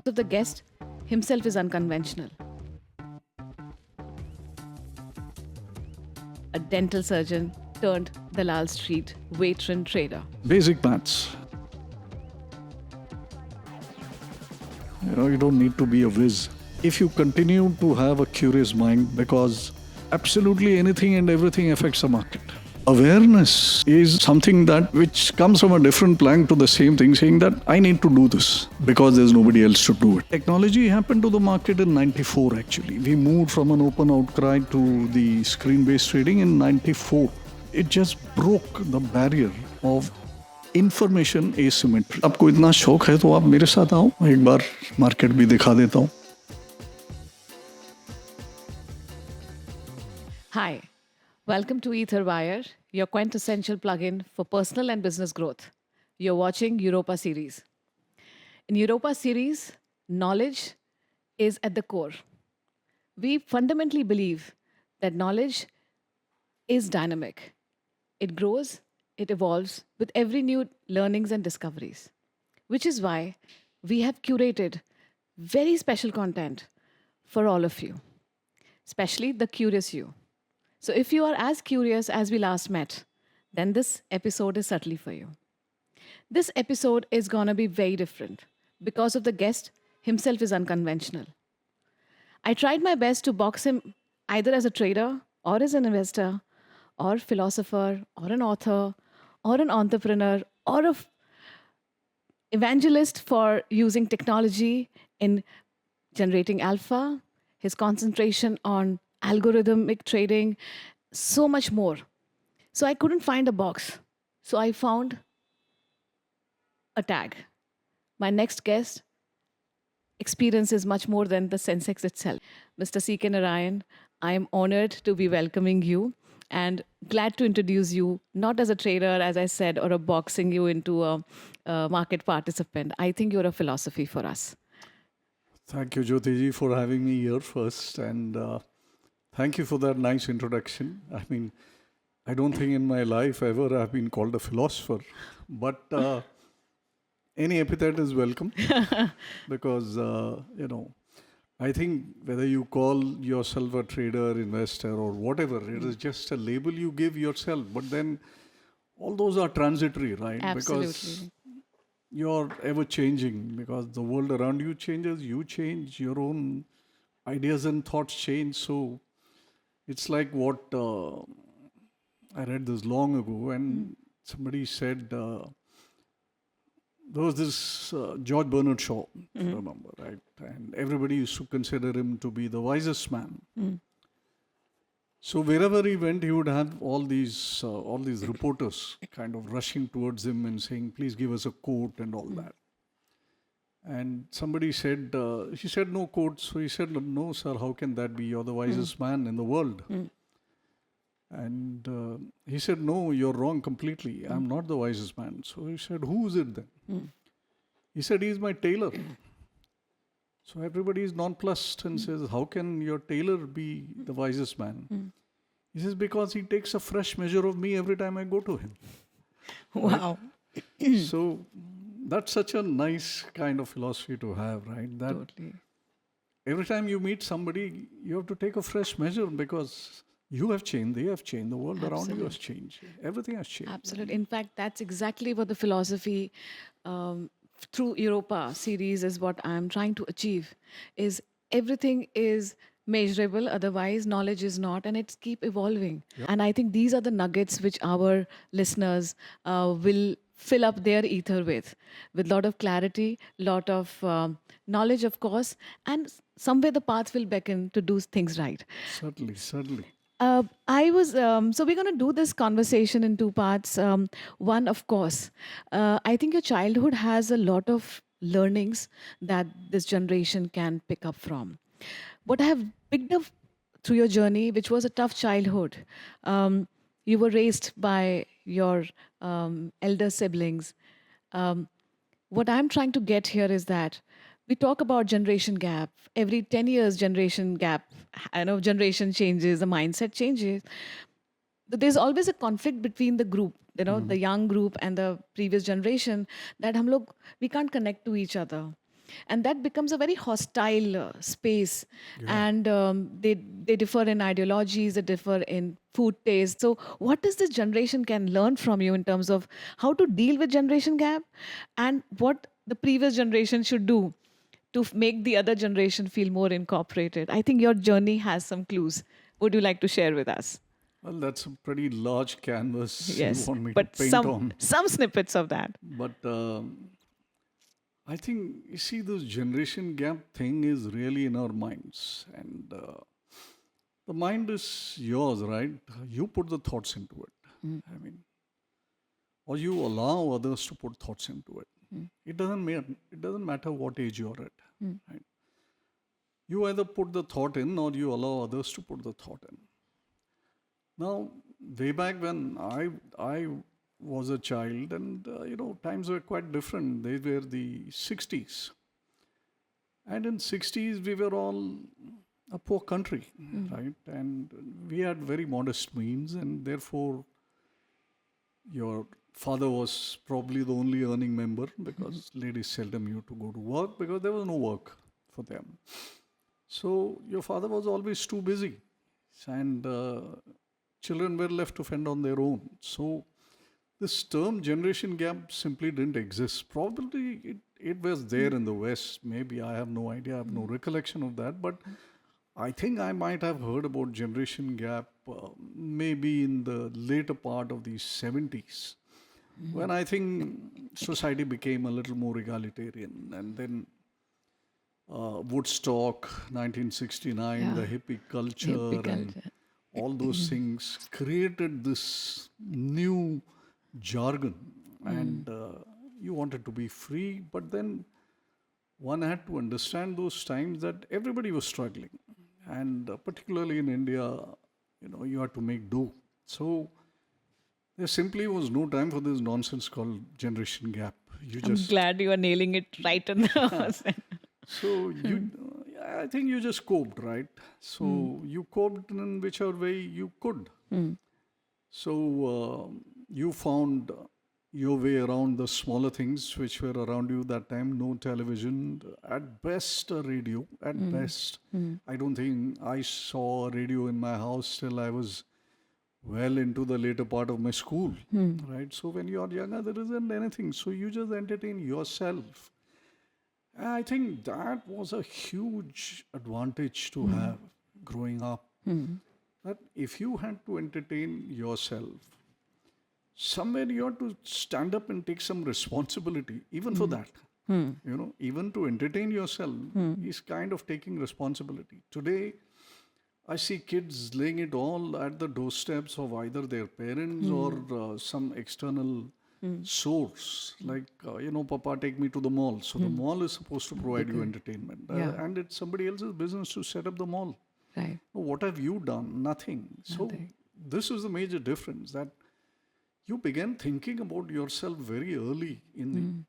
So the guest himself is unconventional. A dental surgeon turned Dalal Street veteran trader. Basic maths. You don't need to be a whiz. If you continue to have a curious mind, because absolutely anything and everything affects the market. Awareness is something that which comes from a different plank to the same thing, saying that I need to do this because there's nobody else to do it. Technology happened to the market in 94 actually. We moved from an open outcry to the screen-based trading in 94. It just broke the barrier of information asymmetry. आपको इतना शौक है तो आप मेरे साथ आओ, एक बार मार्केट भी दिखा देता हूँ. Hi, welcome to EtherWire, your quintessential plugin for personal and business growth. You're watching Europa Series. In Europa Series, knowledge is at the core. We fundamentally believe that knowledge is dynamic. It grows, it evolves with every new learnings and discoveries, which is why we have curated very special content for all of you, especially the curious you. So if you are as curious as we last met, then this episode is certainly for you. This episode is going to be very different because of the guest himself is unconventional. I tried my best to box him either as a trader or as an investor or philosopher or an author or an entrepreneur or a evangelist for using technology in generating alpha, his concentration on algorithmic trading, so much more. So I couldn't find a box. So I found a tag. My next guest experience is much more than the SENSEX itself. Mr. CK Narayan, I am honored to be welcoming you and glad to introduce you, not as a trader, as I said, or a boxing you into a market participant. I think you're a philosophy for us. Thank you, Jyotiji, for having me here first, and thank you for that nice introduction. I mean, I don't think in my life ever I've been called a philosopher, but any epithet is welcome because, I think whether you call yourself a trader, investor, or whatever, it is just a label you give yourself. But then all those are transitory, right? Absolutely. Because you're ever changing, because the world around you changes, you change, your own ideas and thoughts change. So it's like what I read this long ago, and somebody said, there was this George Bernard Shaw, if you remember, right? And everybody used to consider him to be the wisest man. So wherever he went, he would have all these reporters kind of rushing towards him and saying, "Please give us a quote," and all that. And somebody said, he said no quote. So he said, "No, sir, how can that be? You're the wisest man in the world." And he said, "No, you're wrong completely. I'm not the wisest man." So he said, "Who is it then?" He said, "He's my tailor." So everybody is nonplussed and says, "How can your tailor be the wisest man?" He says, "Because he takes a fresh measure of me every time I go to him." Wow. So that's such a nice kind of philosophy to have, right? That Totally. every time you meet somebody, you have to take a fresh measure because you have changed, they have changed, the world around you has changed. Everything has changed. Absolutely. In fact, that's exactly what the philosophy through Europa series is what I'm trying to achieve. Is everything is measurable, otherwise knowledge is not, and it's keep evolving. And I think these are the nuggets which our listeners will fill up their ether with lot of clarity, lot of knowledge, of course, and somewhere the path will beckon to do things right. Certainly, certainly. So we're going to do this conversation in two parts. One, of course, I think your childhood has a lot of learnings that this generation can pick up from. What I have picked up through your journey, which was a tough childhood, you were raised by your elder siblings. What I'm trying to get here is that we talk about generation gap. Every 10 years, generation gap, I know generation changes, the mindset changes. But there's always a conflict between the group, the young group and the previous generation, that we can't connect to each other. And that becomes a very hostile space. And they differ in ideologies, they differ in food taste. So what does this generation can learn from you in terms of how to deal with generation gap, and what the previous generation should do to make the other generation feel more incorporated? I think your journey has some clues. Would you like to share with us? Well, that's a pretty large canvas you Yes, want me to but paint some on. some snippets of that. But I think, you see, this generation gap thing is really in our minds. And the mind is yours, right? You put the thoughts into it. I mean, or you allow others to put thoughts into it. It doesn't matter what age you're at. Right? You either put the thought in or you allow others to put the thought in. Now, way back when I was a child, and times were quite different. They were the 60s. And in 60s, we were all a poor country, right? And we had very modest means, and therefore your father was probably the only earning member, because ladies seldom used to go to work because there was no work for them. So your father was always too busy, and children were left to fend on their own. So this term generation gap simply didn't exist. Probably it was there in the West. Maybe, I have no idea. I have no recollection of that. But I think I might have heard about generation gap maybe in the later part of the 70s, when I think society became a little more egalitarian. And then Woodstock, 1969, the hippie culture, and all those things created this new jargon. And you wanted to be free, but then one had to understand those times that everybody was struggling. And particularly in India, you had to make do. So there simply was no time for this nonsense called generation gap. I'm glad you are nailing it right in the So I think you just coped, right? So you coped in whichever way you could. So you found your way around the smaller things which were around you that time. No television, at best a radio, at best. I don't think I saw a radio in my house till I was well into the later part of my school, right? So when you are younger, there isn't anything. So you just entertain yourself. I think that was a huge advantage to have growing up. That if you had to entertain yourself, somewhere you have to stand up and take some responsibility, even for that. Even to entertain yourself is kind of taking responsibility. Today, I see kids laying it all at the doorsteps of either their parents or some external source. Like, Papa, take me to the mall. So the mall is supposed to provide you entertainment. And it's somebody else's business to set up the mall. Right. What have you done? Nothing. So this is the major difference, that you begin thinking about yourself very early in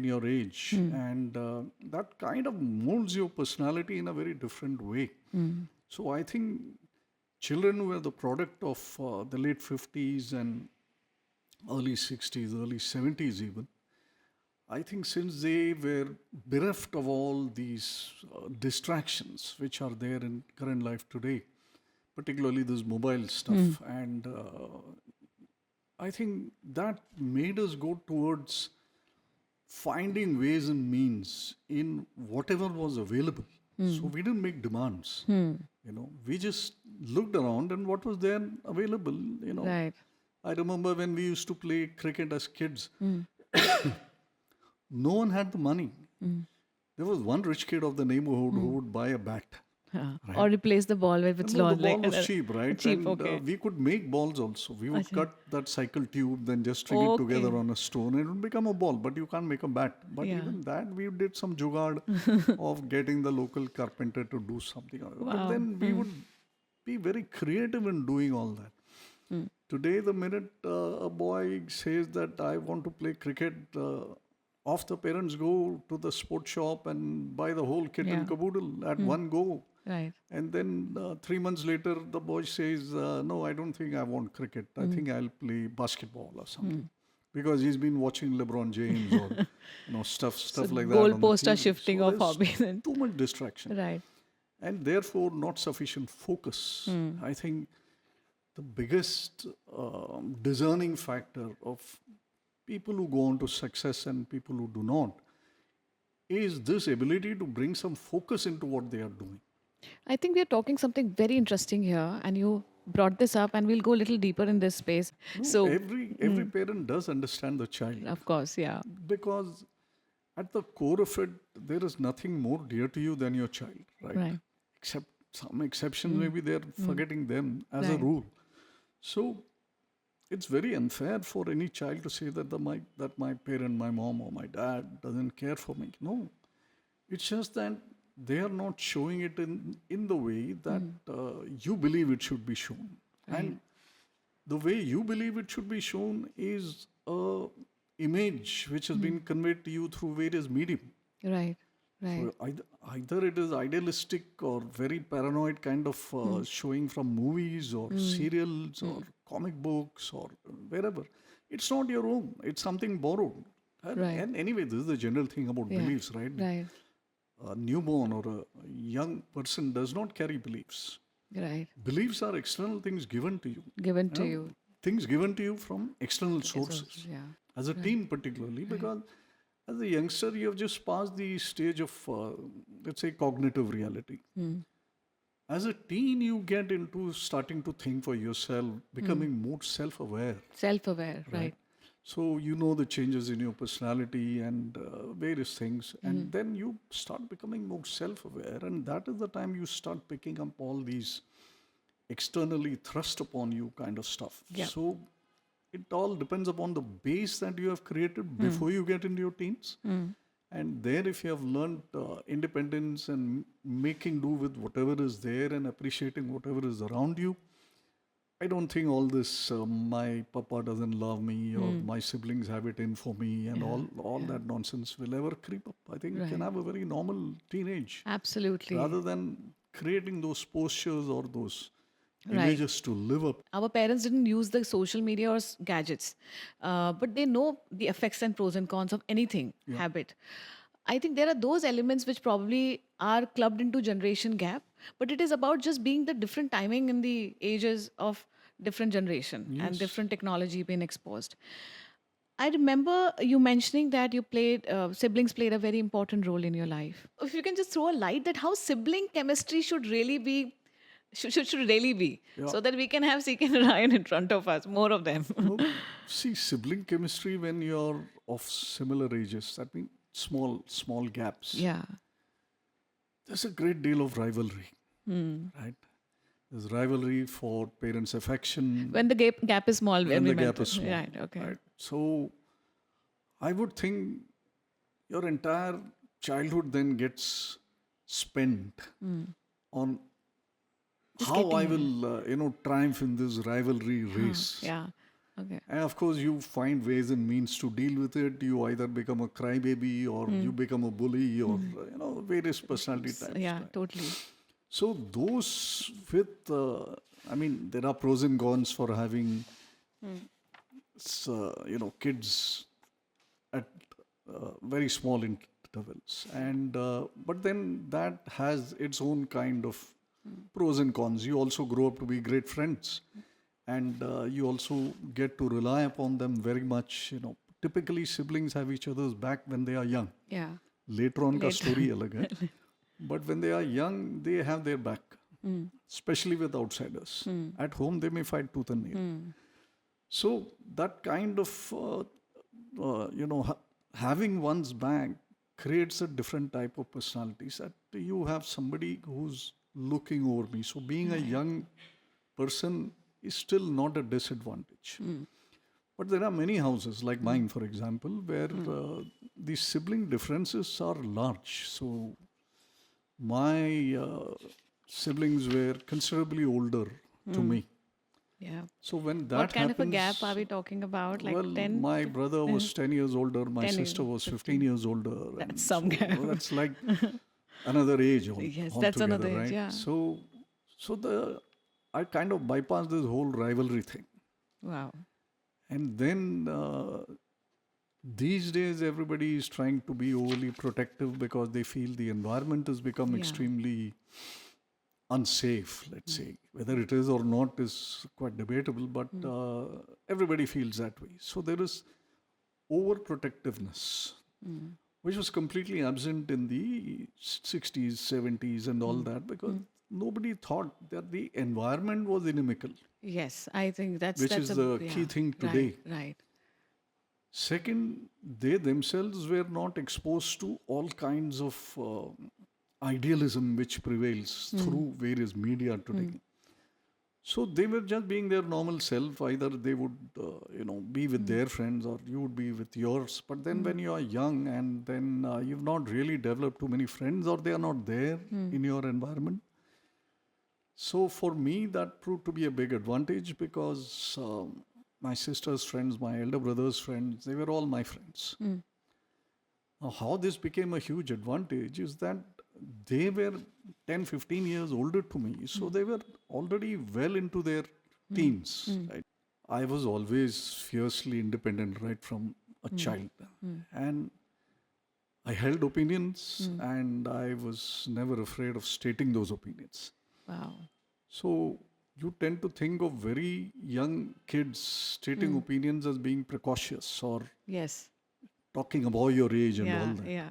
your age, and that kind of molds your personality in a very different way. So I think children who are the product of the late 50s and early 60s, early 70s even, I think since they were bereft of all these distractions which are there in current life today, particularly this mobile stuff, and I think that made us go towards finding ways and means in whatever was available. So we didn't make demands. We just looked around and what was there available. Right. I remember when we used to play cricket as kids, no one had the money. There was one rich kid of the neighborhood who would buy a bat. Or replace the ball with its No, the ball was cheap, right? Cheap, and okay. We could make balls also. We would cut that cycle tube, then just string it together on a stone, and it would become a ball. But you can't make a bat. But even that, we did some jugaad of getting the local carpenter to do something. But then we would be very creative in doing all that. Today, the minute a boy says that I want to play cricket, off the parents go to the sports shop and buy the whole kit and caboodle at one go. Right. And then 3 months later, the boy says, no, I don't think I want cricket. I think I'll play basketball or something. because he's been watching LeBron James or stuff So like that on the goalposts are TV. shifting So of there's hobbies. And too much distraction, right. and therefore not sufficient focus. I think the biggest discerning factor of people who go on to success and people who do not is this ability to bring some focus into what they are doing. I think we are talking something very interesting here, and you brought this up, and we'll go a little deeper in this space. No, So, every parent does understand the child, of course, yeah, because at the core of it, there is nothing more dear to you than your child, right? right, Except some exceptions, maybe they're forgetting them as a Right. rule. So it's very unfair for any child to say that my parent, my mom or my dad doesn't care for me. No, it's just that they are not showing it in the way that you believe it should be shown. And the way you believe it should be shown is a image which has been conveyed to you through various medium. right, right, So either it is idealistic or very paranoid kind of showing from movies or serials or comic books or wherever. It's not your own. It's something borrowed. Right. And anyway, this is the general thing about Yeah. beliefs, right? right, A newborn or a young person does not carry beliefs. right. Beliefs are external things given to you. Given to you. Things given to you from external sources. Yeah. As a teen, particularly, because as a youngster, you have just passed the stage of, let's say, cognitive reality. As a teen, you get into starting to think for yourself, becoming more self aware. Self-aware, right. So you know the changes in your personality and various things, and then you start becoming more self-aware, and that is the time you start picking up all these externally thrust upon you kind of stuff. Yeah. So it all depends upon the base that you have created before you get into your teens. And there, if you have learned independence and making do with whatever is there and appreciating whatever is around you, I don't think all this my papa doesn't love me or my siblings have it in for me and all that nonsense will ever creep up. I think you can have a very normal teenage Absolutely. rather than creating those postures or those Right. images to live up. Our parents didn't use the social media or gadgets, but they know the effects and pros and cons of anything habit. I think there are those elements which probably are clubbed into generation gap, but it is about just being the different timing in the ages of different generation and different technology being exposed. I remember you mentioning that you played siblings played a very important role in your life. If you can just throw a light that how sibling chemistry should really be should really be, so that we can have CK Narayan in front of us, more of them. No, see, sibling chemistry when you're of similar ages, that means small gaps. Yeah. There's a great deal of rivalry, right? There's rivalry for parents' affection. When the gap is small, When we the gap mentioned. is small. Right. Okay. Right? So I would think your entire childhood then gets spent on how I will, triumph in this rivalry race. Yeah. Okay. And of course, you find ways and means to deal with it. You either become a crybaby or you become a bully or, various personality types. Yeah. Totally. So those with, there are pros and cons for having, kids at very small intervals. And but then that has its own kind of pros and cons. You also grow up to be great friends. And you also get to rely upon them very much. Typically siblings have each other's back when they are young. Yeah. Later on, का story अलग है. But when they are young, they have their back, especially with outsiders. At home, they may fight tooth and nail. So that kind of, having one's back creates a different type of personalities. That you have somebody who's looking over me. So being a young person is still not a disadvantage. But there are many houses, like mine, for example, where the sibling differences are large. So my siblings were considerably older to me. Yeah. So when that What kind happens, of a gap are we talking about? Like well, 10? my brother was 10 years older, my 10 sister years, was 15 years older. That's and some so gap. That's like another age Yes, altogether, that's another age, right? yeah. So I kind of bypassed this whole rivalry thing. Wow. And then These days, everybody is trying to be overly protective because they feel the environment has become Yeah. extremely unsafe, let's say. Whether it is or not is quite debatable, but everybody feels that way. So there is overprotectiveness, which was completely absent in the 60s, 70s, and all that, because nobody thought that the environment was inimical, Yes, I think which that's is a the yeah, key thing right, today. right. Second, they themselves were not exposed to all kinds of idealism which prevails through various media today. So they were just being their normal self. Either they would, be with their friends, or you would be with yours. But then, when you are young, and then you've not really developed too many friends, or they are not there in your environment. So for me, that proved to be a big advantage, because my sister's friends, my elder brother's friends, they were all my friends. Now, how this became a huge advantage is that they were 10, 15 years older to me. So they were already well into their teens. Right? I was always fiercely independent right from a child. And I held opinions, and I was never afraid of stating those opinions. Wow. So you tend to think of very young kids stating opinions as being precautious, or Yes. talking above your age and all Yeah, that. yeah.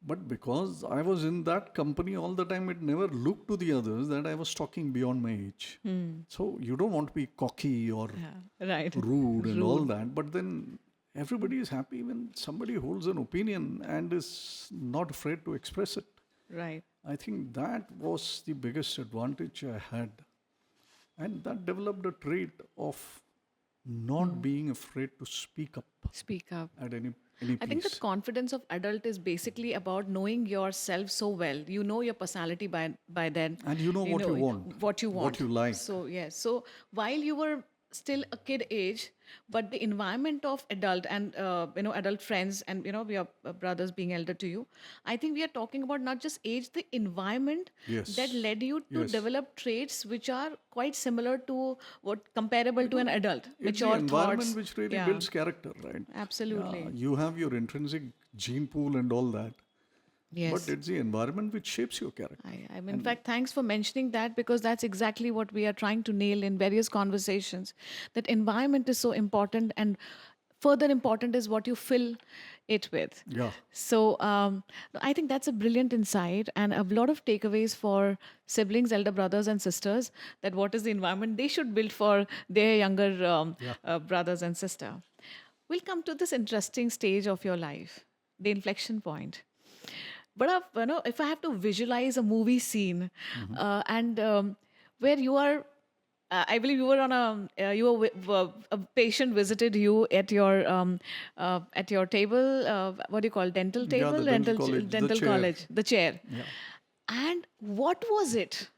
But because I was in that company all the time, it never looked to the others that I was talking beyond my age. So you don't want to be cocky or Yeah, right. rude and all Rude. that. But then everybody is happy when somebody holds an opinion and is not afraid to express it. Right. I think that was the biggest advantage I had. And that developed a trait of not being afraid to speak up Speak up. at any I think the place. confidence of adult is basically about knowing yourself so well. You know your personality by then. And you know what you want, What you want. what you like. So yes. So while you were still a kid age, but the environment of adult and adult friends and your brothers being elder to you, I think we are talking about not just age, the environment Yes. that led you to Yes. develop traits which are quite similar to what comparable to an adult, It's the mature environment thoughts. which really Yeah, builds character, right? absolutely. You have your intrinsic gene pool and all that, Yes. but it's the environment which shapes your character. In fact, thanks for mentioning that, because that's exactly what we are trying to nail in various conversations. That environment is so important, and further important is what you fill it with. Yeah. So I think that's a brilliant insight and a lot of takeaways for siblings, elder brothers, and sisters. That what is the environment they should build for their younger brothers and sister. We'll come to this interesting stage of your life, the inflection point. But if I have to visualize a movie scene, and where you are, I believe you were on a patient visited you at your table. What do you call dental Yeah, table? the dental college, the dental chair. college, the chair. Yeah. And what was it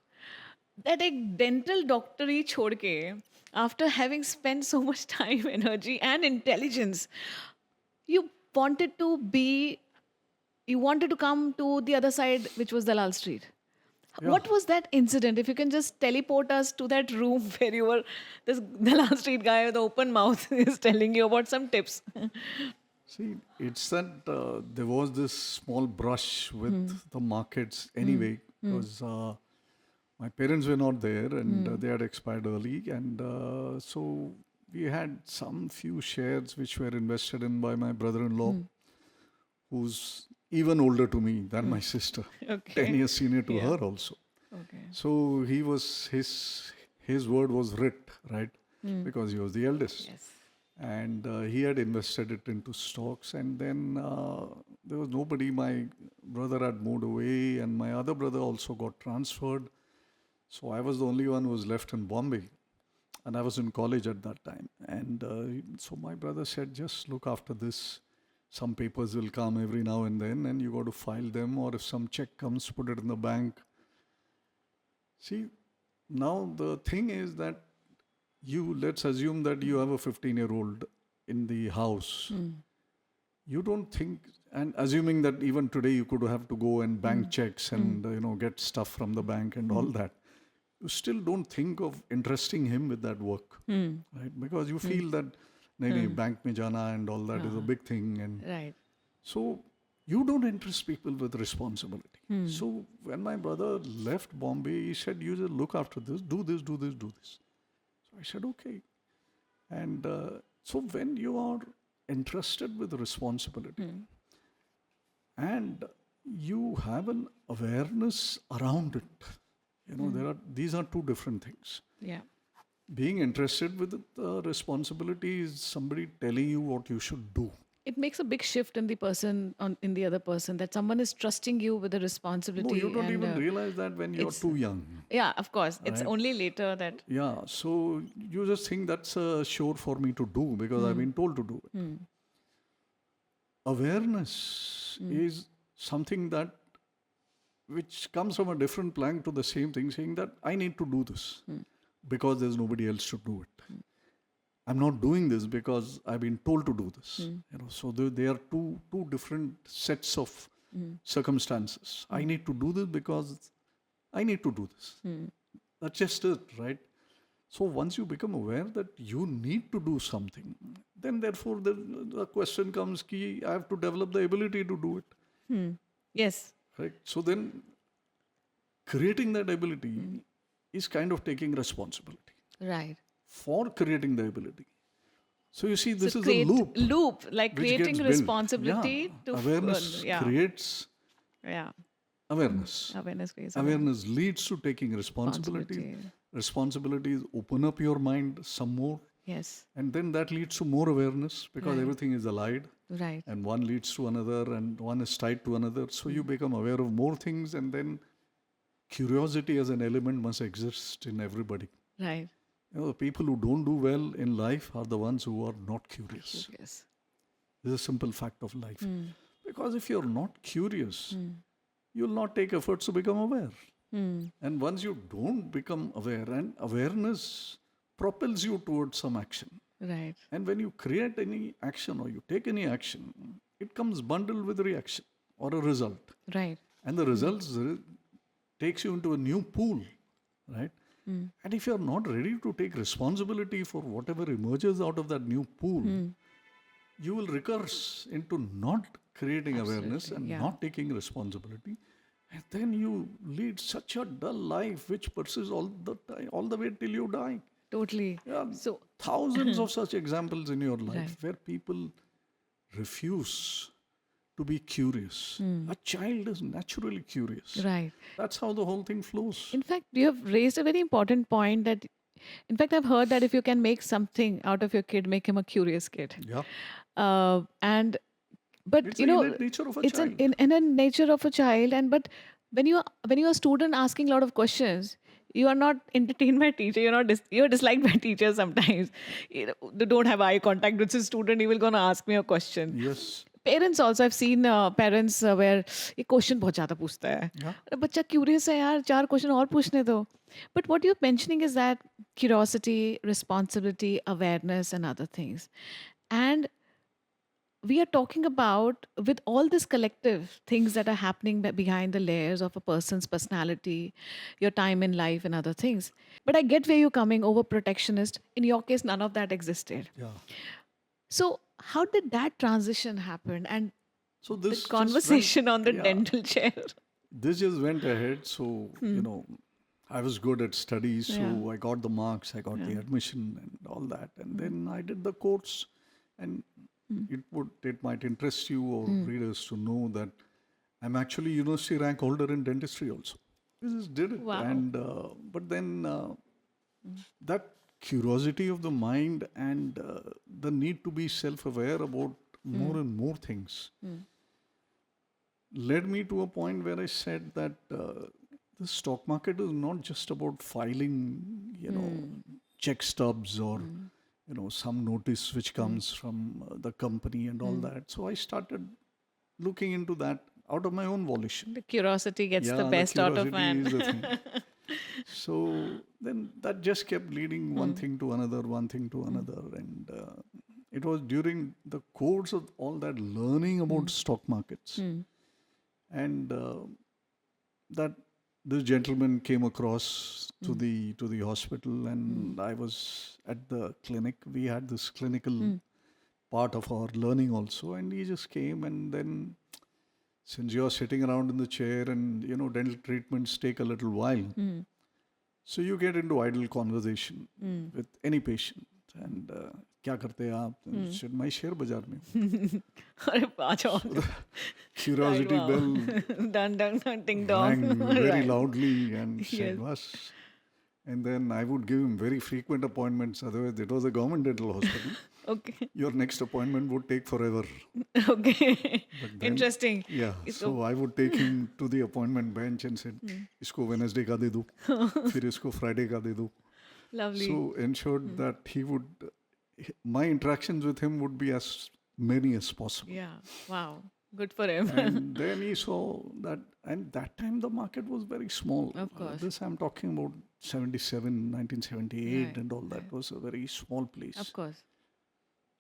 that a dental doctor ही छोड़ के, after having spent so much time, energy, and intelligence, you wanted to be you wanted to come to the other side, which was Dalal Street. Yeah. What was that incident? If you can just teleport us to that room where you were, this Dalal Street guy with the open mouth is telling you about some tips. See, it's that there was this small brush with the markets anyway, because my parents were not there, and they had expired early. And so we had some few shares which were invested in by my brother-in-law, who's even older to me than my sister, Okay. 10 years senior to Yeah. her also. Okay. So he was his word was writ, right? Because he was the eldest. Yes. And he had invested it into stocks, and then there was nobody. My brother had moved away, and my other brother also got transferred. So I was the only one who was left in Bombay, and I was in college at that time. And so my brother said, just look after this. Some papers will come every now and then, and you got to file them, or if some check comes, put it in the bank. See, now the thing is that let's assume that you have a 15-year-old in the house. You don't think, and assuming that even today you could have to go and bank checks and get stuff from the bank and all that, you still don't think of entrusting him with that work, right? Because you feel that nahi, bank mein jana and all that is a big thing. And Right. so you don't interest people with responsibility. So when my brother left Bombay, he said, you just look after this, do this, do this, do this. So I said, okay. And so when you are entrusted with responsibility and you have an awareness around it, these are two different things. Yeah. Being interested with the responsibility is somebody telling you what you should do. It makes a big shift in the person, in the other person, that someone is trusting you with the No, responsibility. you don't and even realize that when you're too young. Yeah, of course. It's Right. only later that. Yeah, so you just think that's a chore for me to do because I've been told to do it. Awareness is something that which comes from a different plank to the same thing, saying that I need to do this because there's nobody else to do it. I'm not doing this because I've been told to do this. So there are two different sets of circumstances. I need to do this because I need to do this. That's just it, right? So once you become aware that you need to do something, then therefore the question comes, ki I have to develop the ability to do it. Yes. Right? So then creating that ability is kind of taking responsibility Right. for creating the ability. So you see, this So is a loop. like which creating gets built. responsibility to Awareness creates yeah. awareness. Awareness creates Awareness leads to taking responsibility. responsibility. Responsibilities open up your mind some more. Yes. And then that leads to more awareness because everything is allied. Right. And one leads to another and one is tied to another. So you become aware of more things, and then curiosity as an element must exist in everybody. Right. The people who don't do well in life are the ones who are not curious. Yes. This is a simple fact of life. Because if you're not curious, you'll not take efforts to become aware. And once you don't become aware, and awareness propels you towards some action. Right. And when you create any action or you take any action, it comes bundled with reaction or a result. Right. And the results takes you into a new pool, right? And if you're not ready to take responsibility for whatever emerges out of that new pool, you will recurse into not creating awareness and not taking responsibility. And then you lead such a dull life which persists all the time, all the way till you die. Totally. Yeah, So thousands of such examples in your life where people refuse to be curious. A child is naturally curious. right. That's how the whole thing flows. In fact, you have raised a very important point that, in fact, I've heard that if you can make something out of your kid, make him a curious kid. Yeah. But It's you the know, innate nature of a it's child. in a nature of a child. And but when you're a student asking a lot of questions, you are not entertained by teacher. You're not you're disliked by teachers sometimes. They don't have eye contact with the student. He will gonna ask me a question. Yes. Parents also, I've seen parents where ये question बहुत ज़्यादा पूछता है. अरे बच्चा curious है यार, 4 question और पूछने दो. But what you're mentioning is that curiosity, responsibility, awareness, and other things. And we are talking about, with all this collective things that are happening behind the layers of a person's personality, your time in life, and other things. But I get where you're coming, over protectionist. In your case, none of that existed. Yeah. So how did that transition happen? And So the this just conversation on the yeah. dental chair. This just went ahead. So, I was good at studies. So Yeah. I got the marks, I got the admission and all that. And then I did the course. And it might interest you or readers to know that I'm actually university rank holder in dentistry also. I just did it. Wow. And but then that curiosity of the mind and the need to be self-aware about more and more things led me to a point where I said that the stock market is not just about filing, check stubs or some notice which comes from the company and all that. So I started looking into that out of my own volition. The curiosity gets the Yeah, best out of curiosity man. is the thing. So then that just kept leading one thing to another, and it was during the course of all that learning about stock markets and that this gentleman came across to the hospital, and I was at the clinic. We had this clinical part of our learning also, and he just came, and then since you're sitting around in the chair, and dental treatments take a little while, so you get into idle conversation with any patient, and क्या करते हैं आप? Said, मैं share बाजार में हूँ. अरे आ जाओ. Curiosity Wow. bell Dun dun dun ding dong. rang very Right. loudly and said, Yes. "Was." And then I would give him very frequent appointments. Otherwise, it was a government dental hospital. Okay. Your next appointment would take forever. Okay. But then, Interesting. yeah, So- so I would take him to the appointment bench and said, "इसको Wednesday का दे दो, फिर इसको Friday का दे दो." Lovely. So ensured that he would, my interactions with him would be as many as possible. Yeah. Wow. Good for him. And then he saw that, and that time the market was very small. Of course. This I'm talking about 77, 1978 Right, and all that was a very small place. Of course.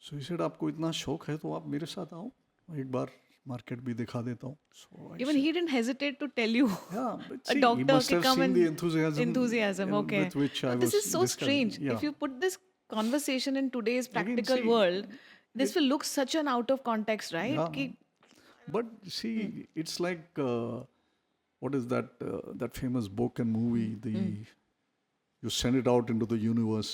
So he said, आपको इतना शौक है तो आप मेरे साथ आओ, एक बार market भी दिखा देता हूँ. So I Even he didn't hesitate to tell you. yeah, but A see, doctor he must can have come seen and the enthusiasm, enthusiasm, okay. with which I But was this is so discussing. strange. Yeah. If you put this conversation in today's Again, practical see, world, this will look such an out of context, right? Yeah. Ki- But see, it's like what is that that famous book and movie? You send it out into the universe.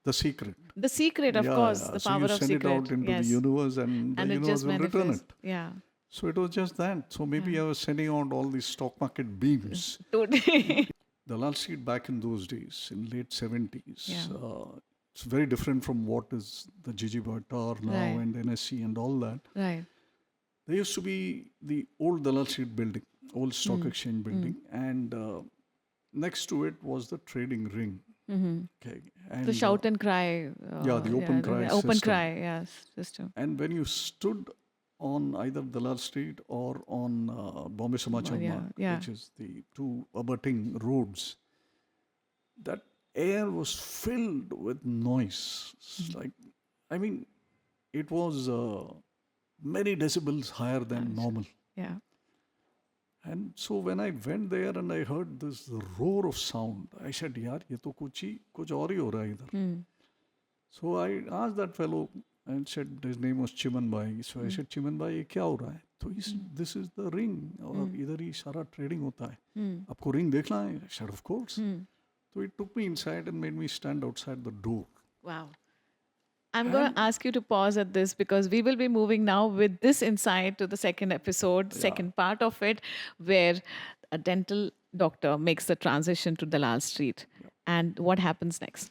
The secret. The secret, of course, the so power you of send secret. it out into yes. the universe, and the And it universe just will return manifests. it. Yeah. So it was just that. So maybe I was sending out all these stock market beams. Totally. Dalal Street back in those days, in late 70s, Yeah. it's very different from what is the Gigi Tower now Right. and NSC and all that. Right. There used to be the old Dalal Street building, old stock exchange building, and next to it was the trading ring. Okay, and The shout and cry. yeah, the open cry the open system. cry, yes, system. And when you stood on either Dalal Street or on Bombay Samachar yeah, Marg, yeah. which is the two abutting roads, that air was filled with noise. It's like, I mean, it was many decibels higher than normal. Yeah. And so when I went there and I heard this roar of sound, I said, "यार ये तो कुछ और ही हो रहा है इधर." So I asked that fellow and said, his name was Chiman Bhai. So I said, "Chiman Bhai, ये क्या हो रहा है?" So he said, "This is the ring, और इधर ही सारा trading होता है. आपको ring देखना है?" I said, "Of course." So he took me inside and made me stand outside the door. Wow. I'm going to ask you to pause at this because we will be moving now with this insight to the second episode, second part of it, where a dental doctor makes the transition to Dalal Street. And what happens next?